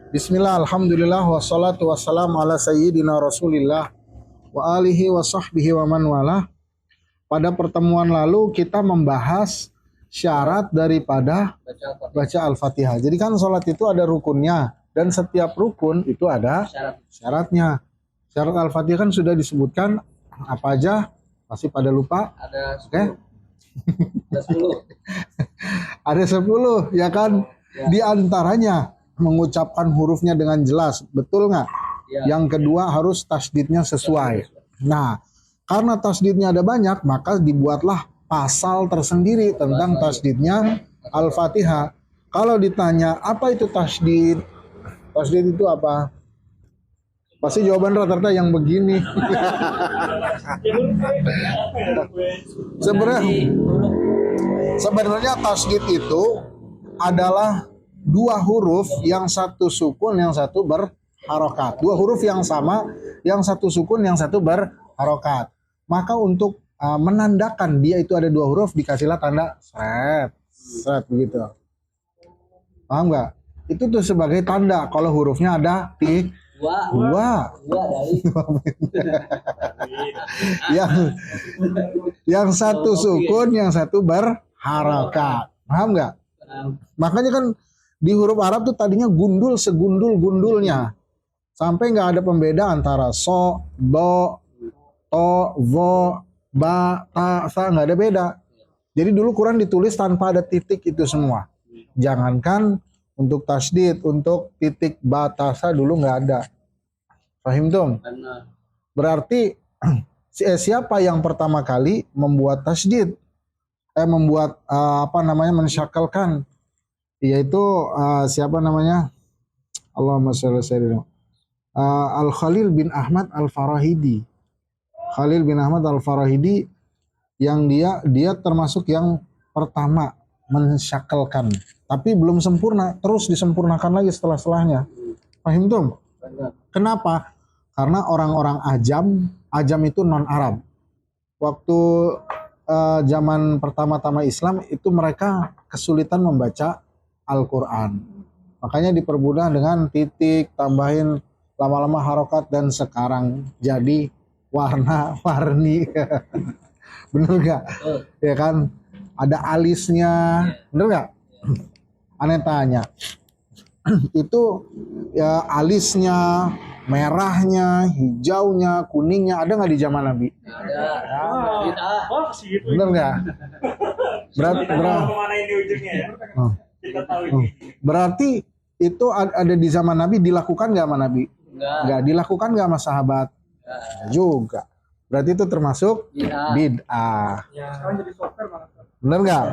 Bismillah, alhamdulillah, wassalatu wassalamu ala sayyidina rasulillah wa alihi wa sahbihi wa man walah. Pada pertemuan lalu kita membahas syarat daripada baca Al-Fatihah. Jadi kan sholat itu ada rukunnya, dan setiap rukun itu ada syaratnya. Syarat Al-Fatihah kan sudah disebutkan apa aja, masih pada lupa? Ada 10. Oke? Ada 10. Ada 10, ya kan? Ya. Di antaranya mengucapkan hurufnya dengan jelas, betul nggak? Ya. Yang kedua harus tasdidnya sesuai. Nah, karena tasdidnya ada banyak, maka dibuatlah pasal tersendiri tentang tasdidnya Al-Fatihah. Kalau ditanya apa itu tasdid, tasdid itu apa? Pasti jawaban rata-rata yang begini. Sebenarnya tasdid itu adalah dua huruf, yang satu sukun, yang satu berharokat. Dua huruf yang sama, yang satu sukun, yang satu berharokat. Maka untuk menandakan dia itu ada dua huruf, dikasihlah tanda seret, seret begitu. Paham nggak? Itu tuh sebagai tanda kalau hurufnya ada di dua. yang satu sukun, yang satu berharokat. Paham nggak? Makanya kan di huruf Arab tuh tadinya gundul segundul-gundulnya. Sampai nggak ada pembeda antara so, do, to, vo, ba, ta, sa, nggak ada beda. Jadi dulu Quran ditulis tanpa ada titik itu semua. Jangankan untuk tasdid, untuk titik ba, ta, sa dulu nggak ada. Fahim tum? Berarti siapa yang pertama kali membuat tasdid? Membuat mensyakalkan, yaitu siapa namanya? Allahumma sholli ala Al-Khalil bin Ahmad Al-Farahidi. Khalil bin Ahmad Al-Farahidi yang dia termasuk yang pertama mensyakalkan, tapi belum sempurna, terus disempurnakan lagi setelahnya. Paham tuh? Kenapa? Karena orang-orang Ajam itu non Arab. Waktu zaman pertama-tama Islam itu mereka kesulitan membaca Al-Quran. Makanya dipermudah dengan titik, tambahin lama-lama harokat, dan sekarang jadi warna-warni. Bener gak? Ya kan? Ada alisnya. Bener gak? Aneh tanya. Itu ya alisnya, merahnya, hijaunya, kuningnya ada nggak di zaman Nabi? Ada. Bener nggak? Berarti itu ada di zaman Nabi, dilakukan nggak sama Nabi? Nggak dilakukan nggak sama sahabat? Juga. Berarti itu termasuk bid'ah. Bener nggak?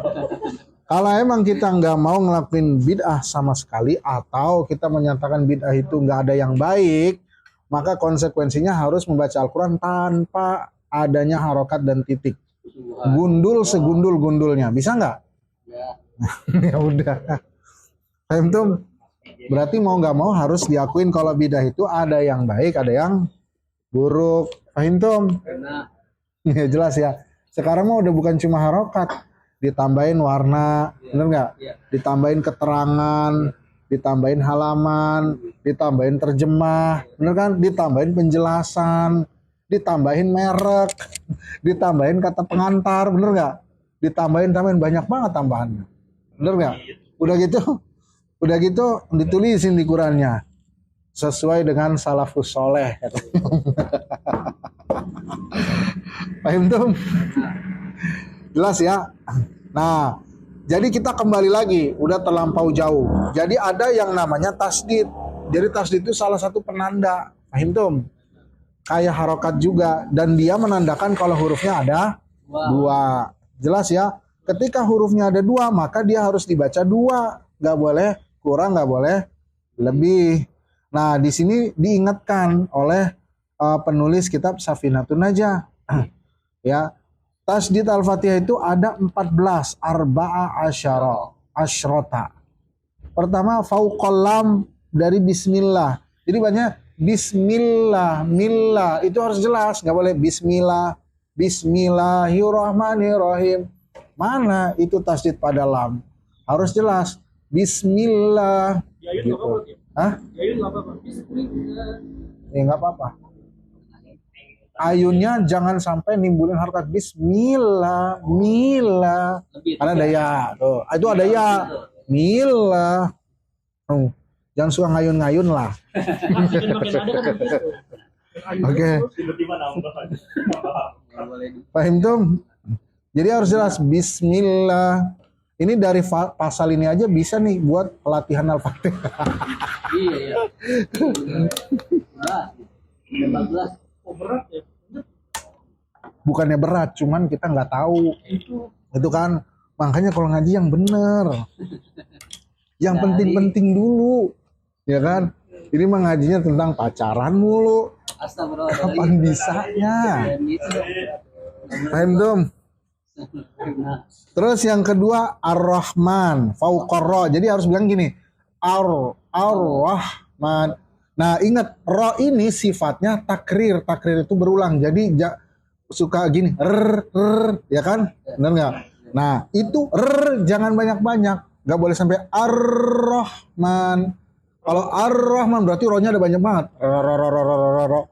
Kalau emang kita nggak mau ngelakuin bid'ah sama sekali, atau kita menyatakan bid'ah itu nggak ada yang baik, maka konsekuensinya harus membaca Al-Quran tanpa adanya harokat dan titik. Gundul segundul-gundulnya. Bisa nggak? Ya udah. Paham tuh? Berarti mau nggak mau harus diakuin kalau bid'ah itu ada yang baik, ada yang buruk. Paham tuh? Ya jelas ya. Sekarang mah udah bukan cuma harokat, ditambahin warna, bener nggak? Ditambahin keterangan, ditambahin halaman, ditambahin terjemah, bener kan? Ditambahin penjelasan, ditambahin merek, ditambahin kata pengantar, bener nggak? Ditambahin banyak banget tambahannya, bener nggak? Udah gitu ditulisin di Qurannya sesuai dengan salafus soleh. Paham tuh? Jelas ya. Nah, jadi kita kembali lagi, udah terlampau jauh. Jadi ada yang namanya tasdid. Jadi tasdid itu salah satu penanda. Paham tuh? Kayak harokat juga, dan dia menandakan kalau hurufnya ada dua. Jelas ya. Ketika hurufnya ada dua, maka dia harus dibaca dua. Nggak boleh kurang, nggak boleh lebih. Nah, di sini diingatkan oleh penulis kitab Safinatun Najah. Ya. Tasdid Al-Fatihah itu ada 14, arba'a asyrota. Pertama, fauqal lam dari bismillah. Jadi banyak bismillah, millah, itu harus jelas, nggak boleh bismillah, bismillahirrahmanirrahim. Mana itu tasdid pada lam? Harus jelas, bismillah. Gitu. Hah? Ayun nggak apa-apa. Bismillah. Ya nggak apa-apa. Ayunnya jangan sampai nimbulin harokat. Bismillah, mila. Lebih. Karena ada ya. Tuh, itu ada ya. Mila. Jangan suka ngayun-ngayun lah. Makin ada kan begitu. Oke. Tiba-tiba nambah. Nggak boleh di- Paham tuh? Jadi harus jelas Bismillah. Ini dari pasal ini aja bisa nih buat pelatihan Al-Fatihah. Iya ya. Udah. 14. Oh, berat ya. Bukannya berat, cuman kita nggak tahu. Itu kan makanya kalau ngaji yang bener, yang penting-penting dulu, ya kan? Ini mah ngajinya tentang pacaran mulu. Astagfirullah. Kapan bisanya? Paham tuh? Nah, Terus yang kedua Ar-Rahman, Fauqarra. Jadi harus bilang gini, Ar-Rahman. Nah, ingat ro ini sifatnya takrir. Takrir itu berulang. Jadi suka gini, ya kan? Benar nggak? Nah, itu jangan banyak-banyak. Nggak boleh sampai Ar-Rahman. Kalau Ar-Rahman berarti rohnya ada banyak banget. Ro.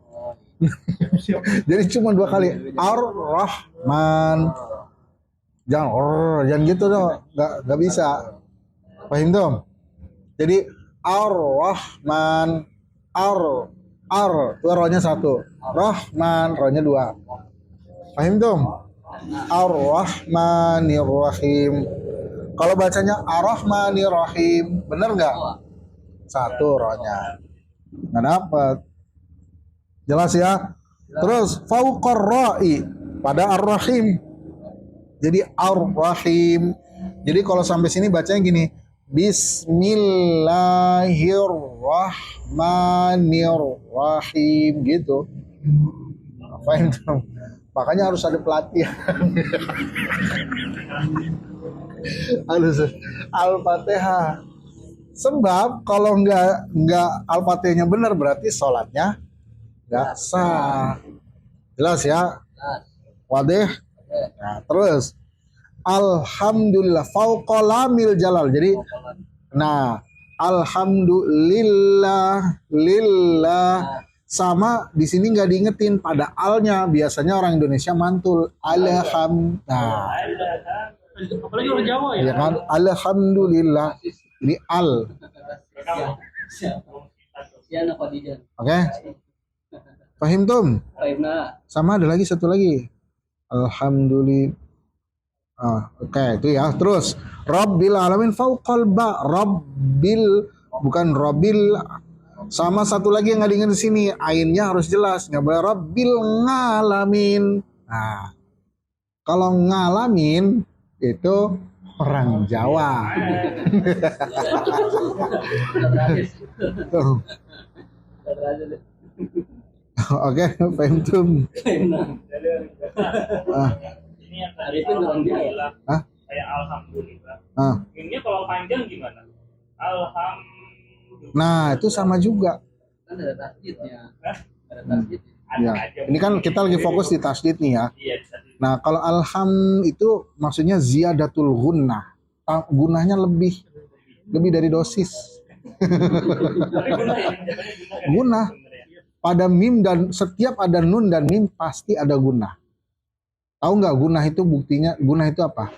Jadi cuma 2 kali. Ar-Rahman. Jangan gitu dong. Nggak bisa. Paham dong? Jadi Ar-Rahman. Itu rohnya 1. Rahman, rohnya 2. Paham dong? Ar-Rahmanir-Rahim. Kalau bacanya Ar-Rahmanir-Rahim, bener nggak? 1 rohnya. Nggak dapat. Jelas ya? Terus Fauqarra'i pada Ar-Rahim. Jadi Ar-Rahim. Jadi kalau sampai sini bacanya gini. Bismillahirrahmanirrahim gitu. Paham dong? Makanya harus ada pelatihan. Harus Al-Fatihah. Sebab kalau nggak Al-Fatihahnya benar berarti sholatnya nggak sah. Jelas ya? Wadih? Nah, terus Alhamdulillah fauqalamil jalal. Jadi nah, alhamdulillah lillah sama di sini nggak diingetin pada alnya. Biasanya orang Indonesia mantul nah, Apalagi orang Jawa ya. ya kan? Alhamdulillah. Ini al. Sian apa Dijan? Oke. Fahim tum? Baiklah. Sama ada lagi satu lagi. Alhamdulillah. Oke, itu ya. Terus Rabbil alamin fauqal ba. Rabbil bukan Rabbil. Sama satu lagi yang nggak diingat di sini. Ainnya harus jelas. Nggak boleh Rabbil ngalamin. Nah, kalau ngalamin itu orang Jawa. Oke, paham tuh. Ini yang tadi Arifin orang Jawa. alhamdulillah. Hah? Kayak alhamdulillah. Ah. Ini kalau panjang gimana? Alhamdulillah. Nah, itu sama juga. Kan ada tasdidnya. Hah? Ada tasdid. Ada Ya. aja. Ini kan kita lagi fokus di tasdid nih ya. Iya, tadi. Nah, kalau alham itu maksudnya ziyadatul gunnah. Gunanya lebih dari dosis. Tapi guna ya, jawabannya guna ya. Guna. Bener ya. Pada mim dan setiap ada nun dan mim pasti ada guna. Tahu nggak guna itu buktinya? Guna itu apa?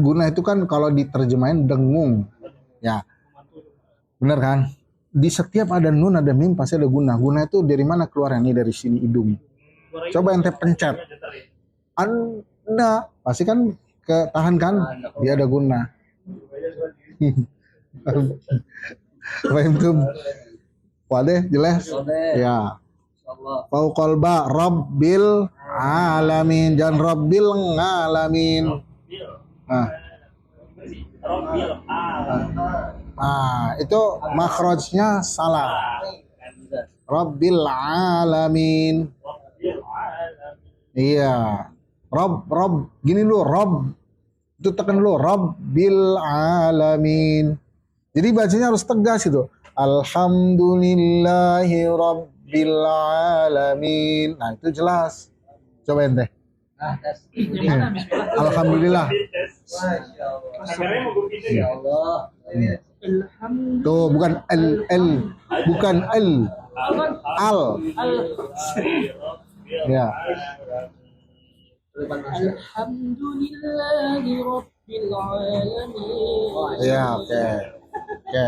Guna itu kan kalau diterjemahin dengung. Ya. Bener kan? Di setiap ada nun ada mim pasti ada guna. Guna itu dari mana keluarnya? Nih dari sini hidung. Coba ente pencet. Anda pasti kan ketahan kan? Dia ada guna. Paham tuh? Wadah jelas? Ya. Insyaallah. Fauqal ba Rabbil alamin. Jangan Rabbil ngalamin. Nah, Rabbil alamin. itu makhrajnya salah. Rabbil alamin. Rabbil alamin. Iya. Rob gini dulu, Rob. Itu tekan dulu, Rabbil alamin. Jadi bacanya harus tegas itu. Alhamdulillahi rabbil alamin. Nah, itu jelas. Coba ente. Nah, tes. Alhamdulillah. Kameranya mau gue pindah Ya ya? Allah. Tuh bukan bukan al. Ya. Alhamdulillahi Rabbil Alamin. Ya, oke. Oke.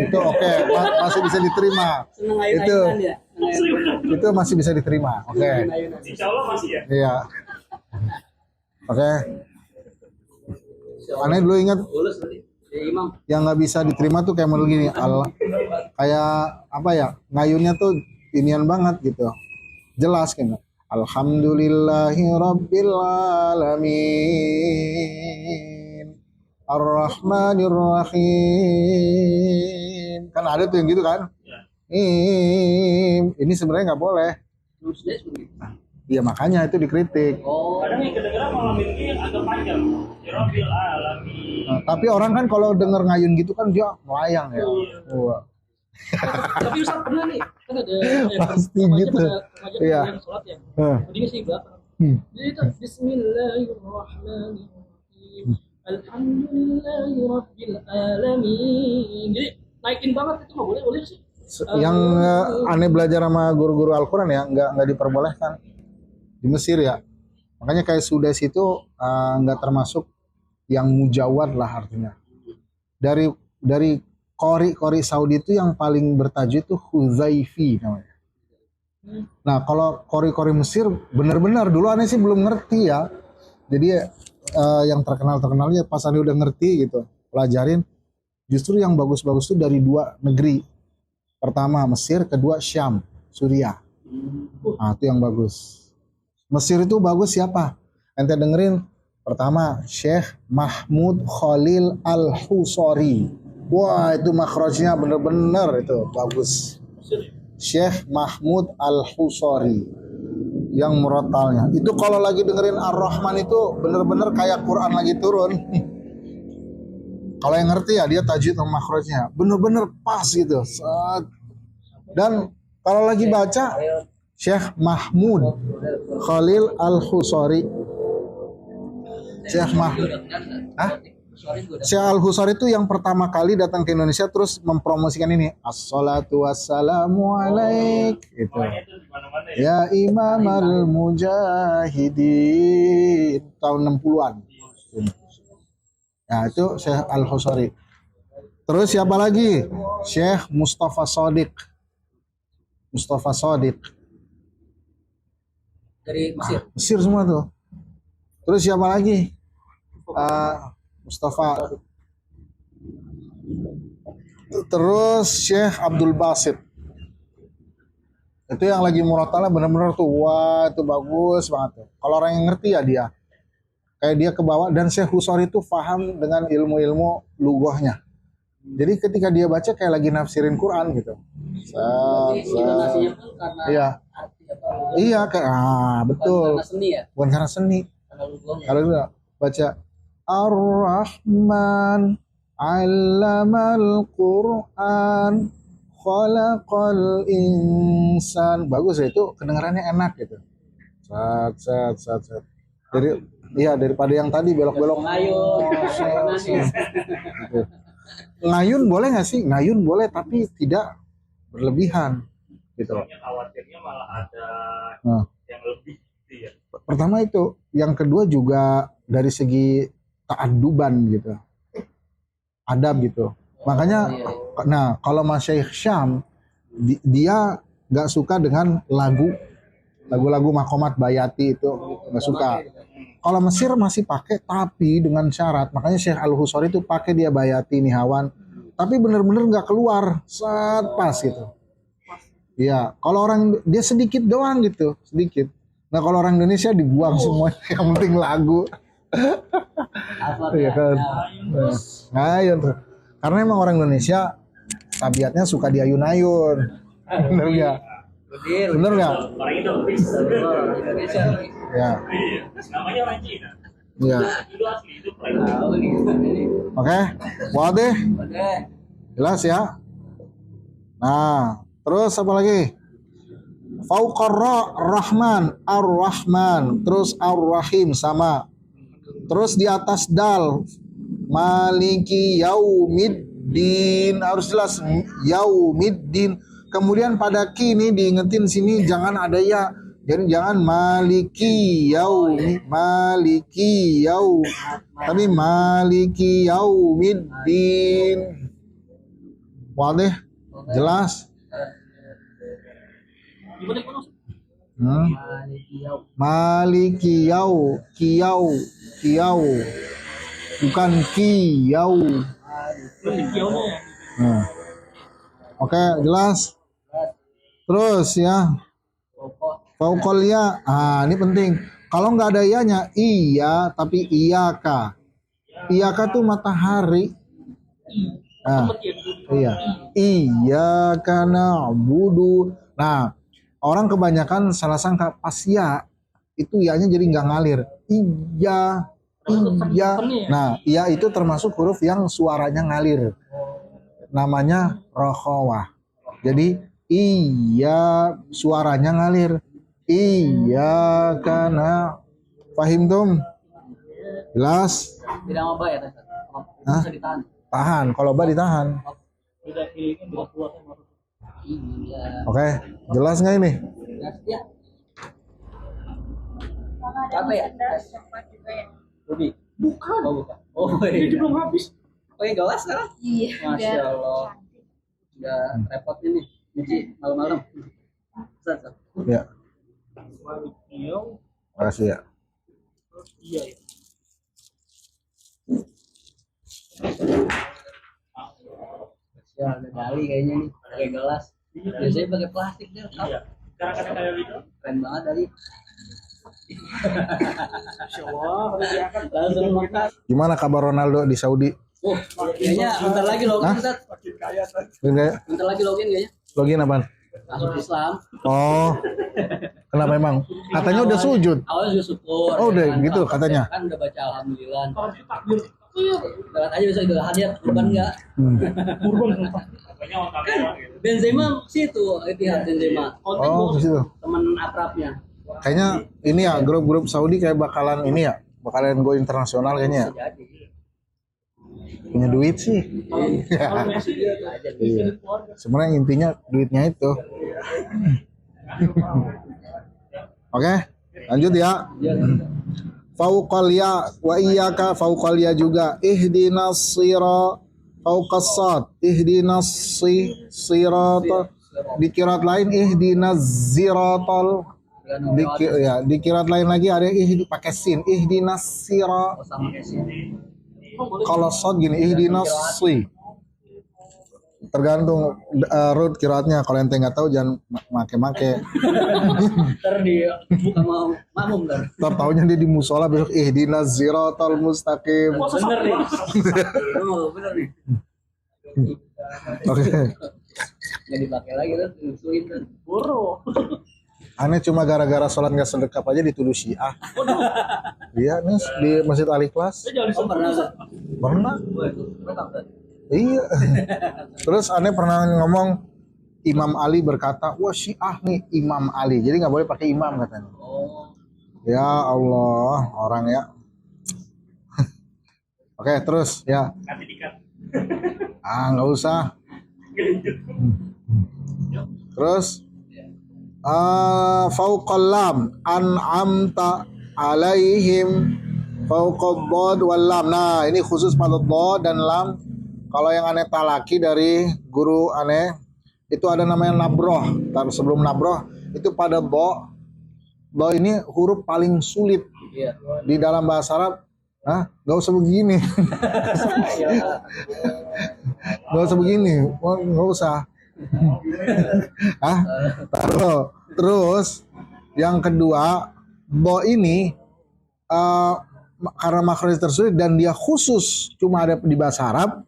Itu oke, masih bisa diterima. Seneng Itu ayun-ayunan ya. itu masih bisa diterima. Oke. Insya Allah masih ya. Iya. Oke. Aneh dulu ingat Lulus tadi. Ya Imam. yang nggak bisa diterima tuh kayak model gini, kayak apa ya, ngayunnya tuh inian banget gitu. Jelas kan. Alhamdulillahi Rabbil Alamin Ar-Rahmanir Rahim. Kan ada tuh yang gitu kan. Ini sebenarnya nggak boleh. Lulus deh begitu. Iya makanya itu dikritik. Oh. Kadang yang kedengeran malam ini yang agak panjang. Ya Rabbil Alamin. Nah, tapi orang kan kalau denger ngayun gitu kan dia melayang ya. Wah. Tapi Ustaz pernah nih, kan ada Pasti remaja gitu. remaja Iya. yang sholat ya. Hah. Tadinya sih belakang. Jadi itu Bismillahirrahmanirrahim. Alhamdulillahi Rabbil Alamin. Jadi naikin banget itu nggak boleh, boleh sih. Yang aneh belajar sama guru-guru Al-Quran ya nggak diperbolehkan di Mesir ya. Makanya kayak Sudes itu nggak termasuk yang mujawad lah artinya. Dari Qori Saudi itu yang paling bertajwid itu Huzaifi namanya. Nah kalau Qori Mesir benar-benar dulu aneh sih belum ngerti ya. Jadi yang terkenalnya pas aneh udah ngerti gitu pelajarin, justru yang bagus-bagus itu dari dua negeri. Pertama Mesir, kedua Syam, Suriah. Nah itu yang bagus. Mesir itu bagus siapa? Ente dengerin. Pertama Syekh Mahmud Khalil Al-Husari. Wah itu makhrajnya bener-bener itu bagus. Syekh Mahmud Al-Husari yang murattalnya. Itu kalau lagi dengerin Ar-Rahman itu bener-bener kayak Quran lagi turun. Kalau yang ngerti ya dia tajwid sama makhrajnya bener-bener pas gitu. Dan kalau lagi baca Syekh Mahmud Khalil Al-Husari. Syekh Mahmud. Syekh Al-Husari itu yang pertama kali datang ke Indonesia terus mempromosikan ini. Assalatu wassalamu alaik. Itu. Ya Imam al-Mujahidin tahun 60-an. Nah itu Syekh Al-Husari. Terus siapa lagi? Syekh Mustafa Shadiq. Mustafa Shadiq. Dari Mesir. Mesir semua tuh. Terus siapa lagi? Mustafa. Terus Syekh Abdul Basit. Itu yang lagi murattalnya benar-benar tuh wah itu bagus banget tuh. Kalau orang yang ngerti ya dia. Kayak dia ke bawah dan Syekh Husari itu paham dengan ilmu-ilmu lughahnya. Jadi ketika dia baca kayak lagi nafsirin Quran gitu. Intonasinya pun karena Iya. arti apa? Iya kayak betul. Karena seni ya. Bukan karena seni. Karena lughahnya. Kalau dia baca Ar-Rahman 'allamal Qur'an khalaqal insan. Bagus ya itu kedengarannya enak gitu. Sat. Dari iya daripada yang tadi belok-belok. Ngayun. Gitu. Ngayun boleh nggak sih? Ngayun boleh tapi tidak berlebihan gitu. Khawatirnya malah ada yang lebih gitu ya. Pertama itu, yang kedua juga dari segi ta'adduban gitu. Adab gitu. Makanya nah, kalau Masyaikh Syam dia nggak suka dengan lagu-lagu Makomat Bayati itu nggak suka. Kalau Mesir masih pakai tapi dengan syarat. Makanya Syekh Al-Husari itu pakai dia Bayati Nihawan. Tapi bener-bener nggak keluar saat pas gitu. Iya, kalau orang dia sedikit doang gitu, sedikit. Nah kalau orang Indonesia dibuang semua, yang penting lagu. Iya kan. Ngayun tuh. Karena emang orang Indonesia tabiatnya suka diayun-ayun. Bener nggak? Bener nggak? Orang Indonesia. Indonesia. Ya. Iya. Namanya orang Cina. Iya. Itu asli itu Tahu nih. Oke, wadah. Oke. Jelas ya. Nah, terus apa lagi? Fauqar Rahman, Ar-Rahman, terus Ar-Rahim sama. Terus di atas dal maliki yaumiddin, harus jelas yaumiddin. Kemudian pada ki ini diingetin sini jangan ada ya. Jadi jangan maliki tapi maliki yaumiddin. Wadih? Jelas? Gimana gimana? Maliki kiyau. Bukan kiyau. Berarti kionya ya. Nah. Oke, jelas? Terus ya. Fauqal ya. Ini penting. Kalau nggak ada ianya, iya tapi iyaka. Iyaka tuh matahari. Nah, iya. Iyaka na'budu. Nah, orang kebanyakan salah sangka pas ya itu ianya jadi nggak ngalir. Iya. Nah, iya itu termasuk huruf yang suaranya ngalir. Namanya rokhawah. Jadi iya suaranya ngalir. Iya karena pahim tum? Jelas? Tidak apa ya, Hah? bisa ditahan. Tahan, kalau ba ditahan. Beda ini beda kuat. Iya. Oke, jelas nggak ini? Ya. Capek ya? Ruby. Bukan. Oh, bukan. Oh, Ini iya. belum habis. Oh, yang gelas sekarang? Iya. Masya Allah. Udah repot ini. Nyuci malam-malam. Ustaz. Ya, Maliki makasih ya. iya ya. Ya, udah kali kayaknya nih. Pakai gelas. Biasanya pakai plastik deh. Iya. Sekarang kata kayak gitu. Keren banget tadi. Masya Allah, harus diangkat. Langsung makan. Gimana kabar Ronaldo di Saudi? Oh, kayaknya bentar lagi login, Hah? Ustaz. Enggak, Bentar lagi login kayaknya. login apaan? Masuk Islam. Oh, kenapa emang? Katanya udah sujud. Awalnya sudah syukur. Oh, udah Kan, gitu kalau katanya. Kan udah baca alhamdulillah. Orang itu takbir. Iya. Lewat aja bisa itu hadiah kurban enggak? Kurban. Benzema situ Etihad Benzema. Oh, ke situ. Teman akrabnya. Kayaknya ini ya grup-grup Saudi kayak bakalan ini ya, bakalan go internasional kayaknya. Bisa jadi. Punya duit sih. Kalau Messi dia Iya. Sebenarnya intinya duitnya itu. Oke, lanjut ya. Iya. Fauqal ya wa iyyaka fauqal ya juga. Ihdinas sira fauqas sad. Ihdinas sirata. Di qiraat lain ihdinas ziratal. Di qiraat lain lagi ada pakai sin. Ihdinas sira. Sama kayak sini. Kalau sad gini ihdinas si. Tergantung root kiraatnya. Kalau ente nggak tahu jangan make-make. Ntar di buka mau makmum ntar. Ntar taunya dia di musola besok ihdinas ziratal mustaqim. Bener nih. Oh, bener nih. Oke. Nggak dipakai lagi tuh, disuin tuh. Boro. Aneh cuma gara-gara sholat nggak sedekap aja dituduh Syiah. Iya nih di Masjid Al-Ikhlas. Jangan Oh, pernah tuh. Pernah. Wah, itu mantap tuh. Iya. Terus aneh pernah ngomong Imam Ali berkata, wah Syiah nih Imam Ali. Jadi nggak boleh pakai imam katanya. Oh, Ya Allah, orang ya. Oke, terus ya. Nanti dikat. Nggak usah. Terus fauqal lam an'amta alaihim fauqad dhad wal lam. Nah, ini khusus pada dhad dan lam. Kalau yang aneh talaki dari guru aneh itu ada namanya nabroh. Tapi sebelum nabroh itu pada bo. Bo ini huruf paling sulit iya. di dalam bahasa Arab. Nggak usah begini. Nggak usah begini. Nggak usah. Taruh. Terus yang kedua, bo ini karena makronya tersulit dan dia khusus cuma ada di bahasa Arab,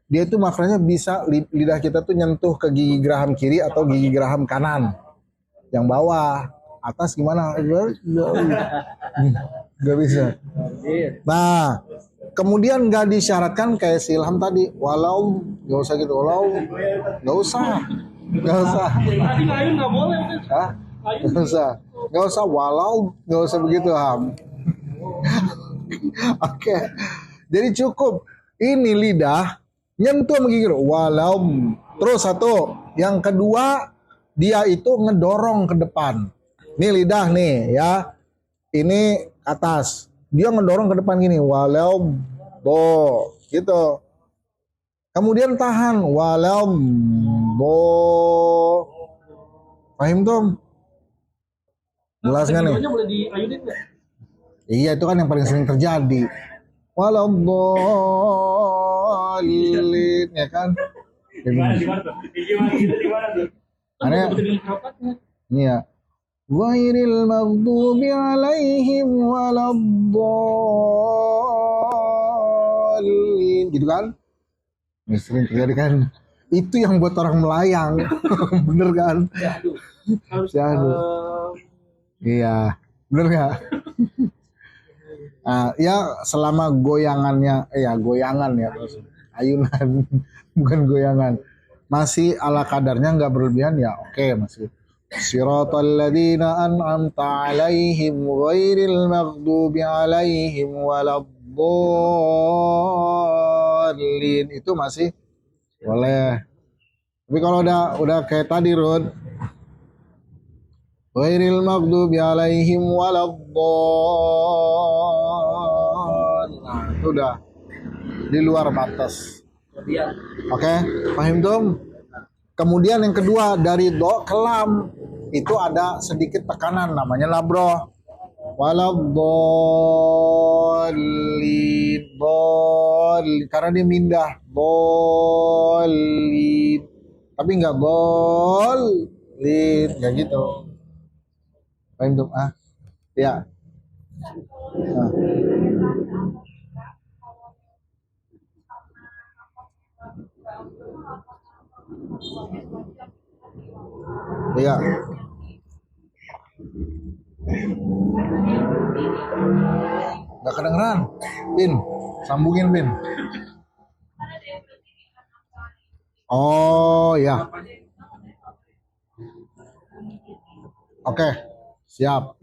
dia itu makronya bisa lidah kita tuh nyentuh ke gigi geraham kiri atau gigi geraham kanan. Yang bawah, atas gimana? Nggak bisa. Nah, kemudian nggak disyaratkan kayak si Ilham tadi, walau nggak usah gitu, walau nggak usah. Tadi kayu nggak boleh. Nggak usah, walau nggak usah begitu Ham. Oke, jadi cukup Ini lidah nyentuh sama gigi. Walau. Terus satu. Yang kedua, dia itu ngedorong ke depan. Ini lidah nih ya. Ini atas. Dia ngedorong ke depan gini. Walau bo. Gitu. Kemudian tahan. Walau bo. Paham Tom? Jelas kan nih? Videonya boleh diayunin nggak? Iya itu kan yang paling sering terjadi. Walau bolin ya kan? Gimana tuh? Gimana tuh? Kan Aneh. betul-betul harokatnya. Ini ya. Ghairil maghdubi alaihim waladdallin. Gitu kan? Ini sering terjadi kan? Itu yang buat orang melayang. Bener kan? Aduh. Harus Syahdu. Iya. Bener gak? Ya selama goyangannya, goyangan ya, ayunan, bukan goyangan, masih ala kadarnya nggak berlebihan ya oke, masih. Siratal ladzina an'amta 'alaihim ghairil maghdubi 'alaihim waladdallin, itu masih boleh. Tapi kalau udah kayak tadi Rod, ghairil maghdubi 'alaihim waladdallin, nah itu udah di luar batas. Oke, paham dong? Kemudian yang kedua, dari do ke lam itu ada sedikit tekanan, namanya labroh. Waladdallin, bolin, karena dia mindah bolin, tapi nggak bolin, ya gitu. Paham dong? Ya. Nah. Iya. Gak kedengeran. Pin, sambungin Pin. Oh ya. Oke, siap.